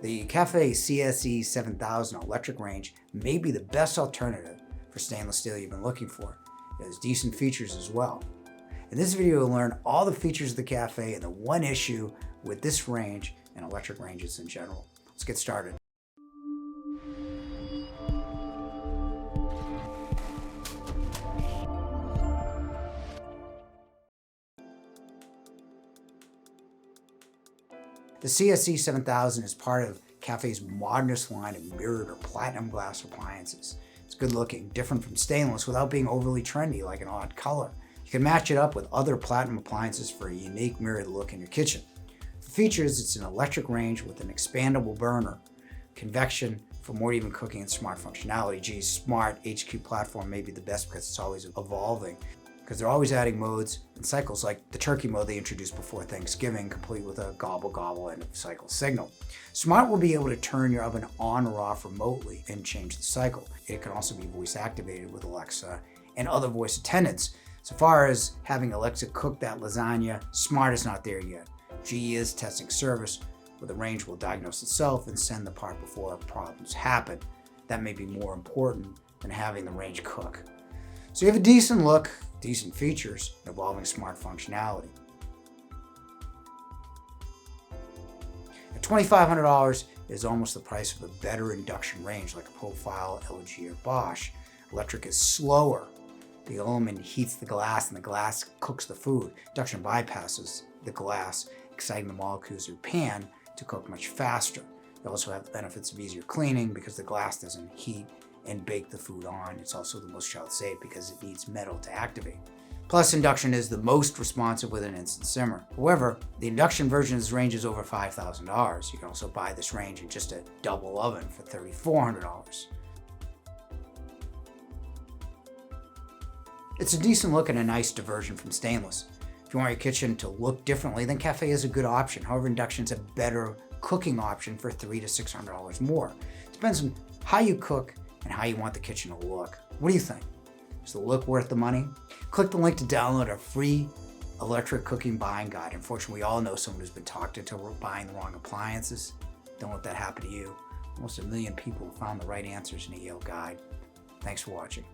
The Café CES700M electric range may be the best alternative for stainless steel you've been looking for. It has decent features as well. In this video, you'll learn all the features of the Café and the one issue with this range and electric ranges in general. Let's get started. The CES700M is part of Café's modernist line of mirrored or platinum glass appliances. It's good looking, different from stainless without being overly trendy like an odd color. You can match it up with other platinum appliances for a unique mirrored look in your kitchen. For features, it's an electric range with an expandable burner, convection for more even cooking, and smart functionality. Geez, smart HQ platform may be the best because it's always evolving, because they're always adding modes and cycles, like the turkey mode they introduced before Thanksgiving, complete with a gobble gobble end of cycle signal. Smart will be able to turn your oven on or off remotely and change the cycle. It can also be voice activated with Alexa and other voice attendants. So far as having Alexa cook that lasagna, Smart is not there yet. GE is testing service, where the range will diagnose itself and send the part before problems happen. That may be more important than having the range cook. So you have a decent look, decent features, involving smart functionality. At $2,500 is almost the price of a better induction range like a Profile, LG, or Bosch. Electric is slower. The element heats the glass and the glass cooks the food. Induction bypasses the glass, exciting the molecules of your pan to cook much faster. You also have the benefits of easier cleaning because the glass doesn't heat and bake the food on. It's also the most child safe because it needs metal to activate. Plus, induction is the most responsive with an instant simmer. However, the induction version of this range is over $5,000. You can also buy this range in just a double oven for $3,400. It's a decent look and a nice diversion from stainless. If you want your kitchen to look differently, then Café is a good option. However, induction is a better cooking option for $300 to $600 more. It depends on how you cook and how you want the kitchen to look. What do you think? Is the look worth the money? Click the link to download our free electric cooking buying guide. Unfortunately, we all know someone who's been talked into buying the wrong appliances. Don't let that happen to you. Almost 1 million people found the right answers in a Yale guide. Thanks for watching.